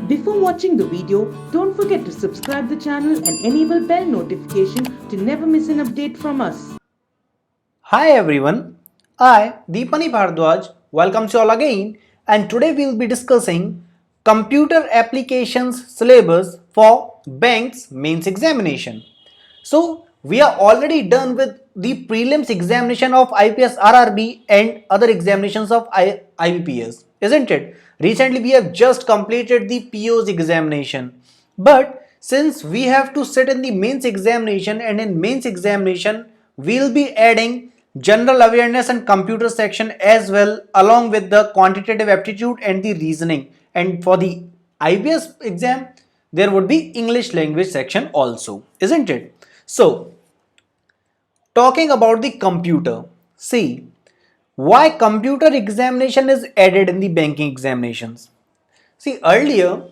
Before watching the video, don't forget to subscribe the channel and enable bell notification to never miss an update from us. Hi everyone, I Deepani Bhardwaj welcomes you all again, and today we will be discussing computer applications syllabus for banks mains examination. So we are already done with the prelims examination of IPS RRB and other examinations of IBPS, isn't it? Recently we have just completed the PO's examination, but since we have to sit in the mains examination, and in mains examination we'll be adding general awareness and computer section as well, along with the quantitative aptitude and the reasoning. And for the IBS exam there would be English language section also, isn't it? So talking about the computer, see why computer examination is added in the banking examinations. See, earlier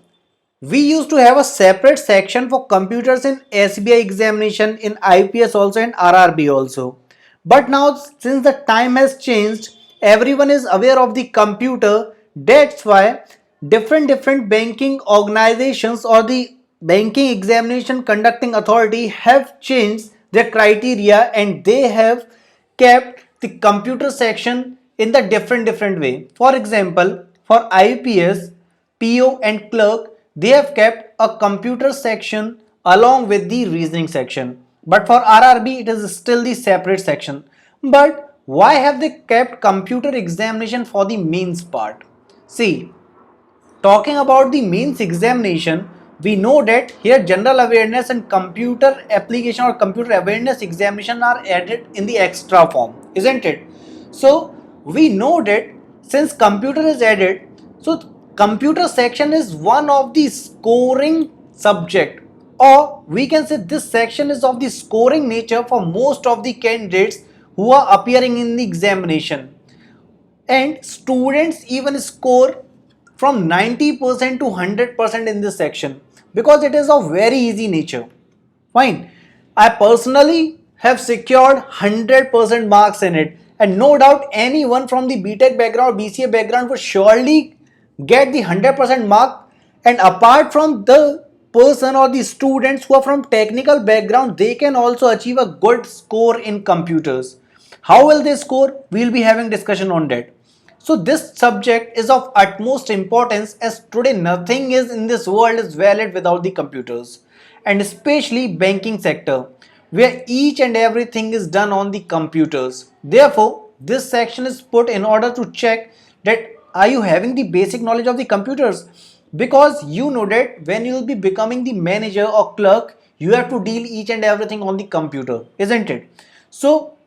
we used to have a separate section for computers in SBI examination, in IPS also, and RRB also. But now since the time has changed, everyone is aware of the computer. That's why different banking organizations or the banking examination conducting authority have changed their criteria, and they have kept the computer section in the different way. For example, for IPS, PO and clerk, they have kept a computer section along with the reasoning section. But for RRB, it is still the separate section. But why have they kept computer examination for the mains part? See, talking about the mains examination, we know that here general awareness and computer application or computer awareness examination are added in the extra form, isn't it? So we know that since computer is added, so computer section is one of the scoring subject, or we can say this section is of the scoring nature for most of the candidates who are appearing in the examination. And students even score from 90% to 100% in this section because it is of very easy nature. Fine, I personally have secured 100% marks in it, and no doubt anyone from the BTech background or BCA background would surely get the 100% mark. And apart from the person or the students who are from technical background, they can also achieve a good score in computers. How will they score? We'll be having discussion on that. So this subject is of utmost importance, as today nothing is in this world is valid without the computers, and especially banking sector where each and everything is done on the computers. Therefore, this section is put in order to check that are you having the basic knowledge of the computers, because you know that when you will be becoming the manager or clerk, you have to deal each and everything on the computer, isn't it? So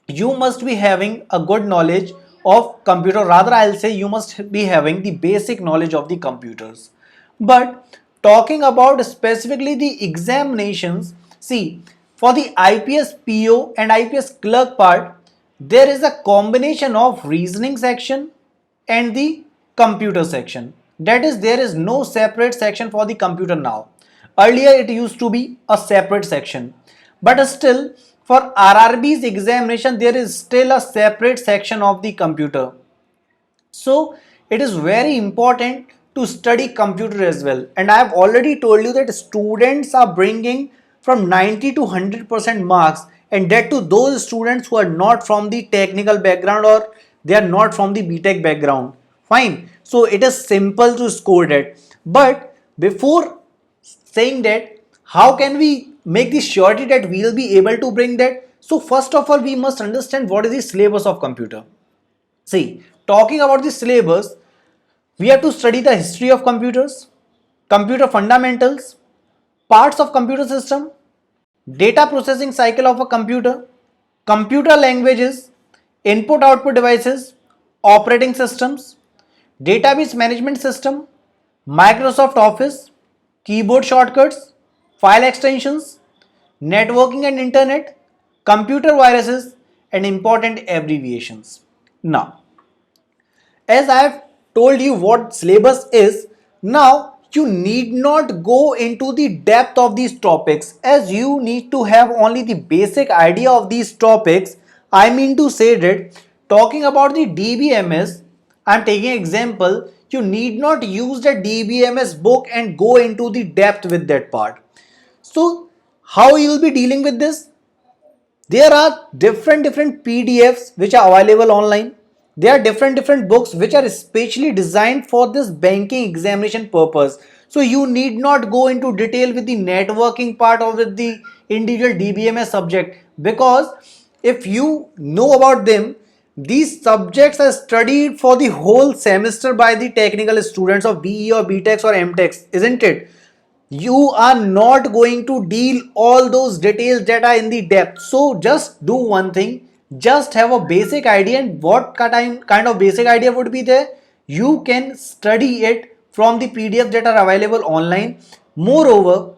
you must be having a good knowledge of computer, rather I'll say you must be having the basic knowledge of the computers. But talking about specifically the examinations, see, for the IPS PO and IPS clerk part, there is a combination of reasoning section and the computer section. That is, there is no separate section for the computer now. Earlier it used to be a separate section, but still for RRB's examination there is still a separate section of the computer. So it is very important to study computer as well, and I have already told you that students are bringing from 90 to 100% marks, and that to those students who are not from the technical background or they are not from the BTech background. Fine, so it is simple to score that. But before saying that, how can we make the surety that we will be able to bring that? So first of all, we must understand what is the syllabus of computer. See, talking about the syllabus, we have to study the history of computers, computer fundamentals, parts of computer system, data processing cycle of a computer, computer languages, input output devices, operating systems, database management system, Microsoft Office, keyboard shortcuts, file extensions, networking and internet, computer viruses, and important abbreviations. Now, as I have told you what syllabus is, now you need not go into the depth of these topics, as you need to have only the basic idea of these topics. I mean to say that talking about the DBMS, I am taking example, you need not use the DBMS book and go into the depth with that part. So how you will be dealing with this? There are different PDFs which are available online. There are different books which are specially designed for this banking examination purpose. So you need not go into detail with the networking part or with the individual DBMS subject, because if you know about them, these subjects are studied for the whole semester by the technical students of BE or BTechs or MTechs, isn't it? You are not going to deal all those details that are in the depth. So just do one thing, just have a basic idea. And what kind of basic idea would be there? You can study it from the PDF that are available online. Moreover,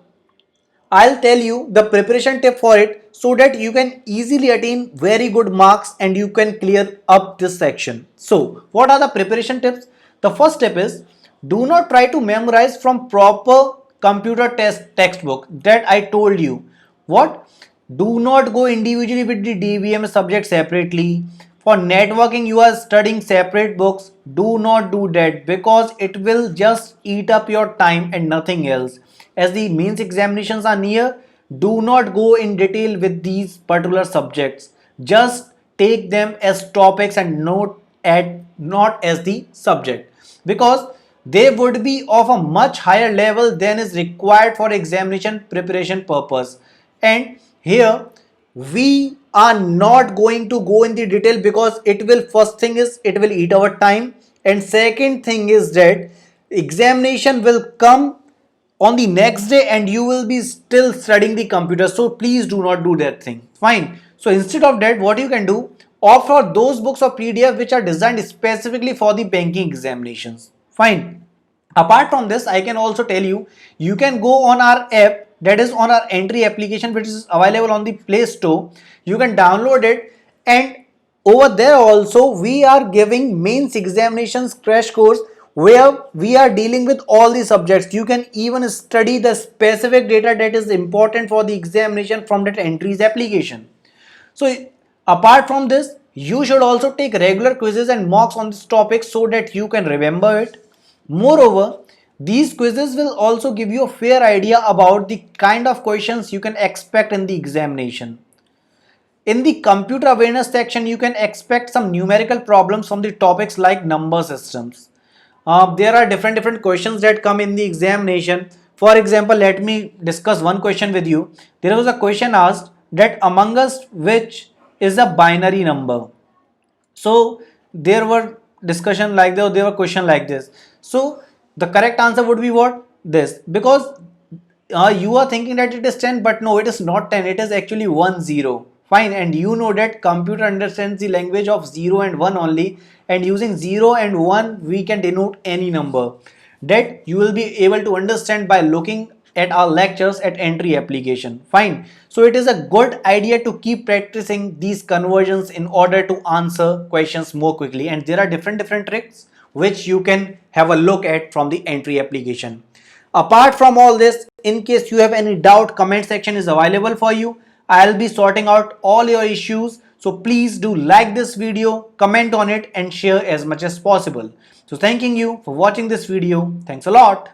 I'll tell you the preparation tip for it so that you can easily attain very good marks and you can clear up this section. So what are the preparation tips? The first tip is, do not try to memorize from proper computer test textbook that I told you. What? Do not go individually with the DBM subject separately. For networking, you are studying separate books. Do not do that, because it will just eat up your time and nothing else. As the mains examinations are near, do not go in detail with these particular subjects. Just take them as topics and not as the subject, because they would be of a much higher level than is required for examination preparation purpose. And here we are not going to go in the detail, because it will, first thing is, it will eat our time, and second thing is that examination will come on the next day and you will be still studying the computer. So please do not do that thing. Fine. So instead of that, what you can do, opt for those books or PDF which are designed specifically for the banking examinations. Fine. Apart from this, I can also tell you, you can go on our app, that is on our entry application, which is available on the Play Store. You can download it, and over there also we are giving mains examinations crash course where we are dealing with all the subjects. You can even study the specific data that is important for the examination from that entries application. So apart from this, you should also take regular quizzes and mocks on this topic so that you can remember it. Moreover, these quizzes will also give you a fair idea about the kind of questions you can expect in the examination. In the computer awareness section, you can expect some numerical problems from the topics like number systems. There are different questions that come in the examination. For example, let me discuss one question with you. There was a question asked that among us which is a binary number. So there were discussion like that, there were question like this. So the correct answer would be what? This. Because you are thinking that it is 10, but no, it is not 10, it is actually 1 0. Fine. And you know that computer understands the language of 0 and 1 only, and using 0 and 1 we can denote any number. That you will be able to understand by looking at our lectures at entry application. Fine. So it is a good idea to keep practicing these conversions in order to answer questions more quickly, and there are different tricks which you can have a look at from the entry application. Apart from all this, in case you have any doubt, comment section is available for you. I'll be sorting out all your issues. So please do like this video, comment on it and share as much as possible. So thanking you for watching this video. Thanks a lot.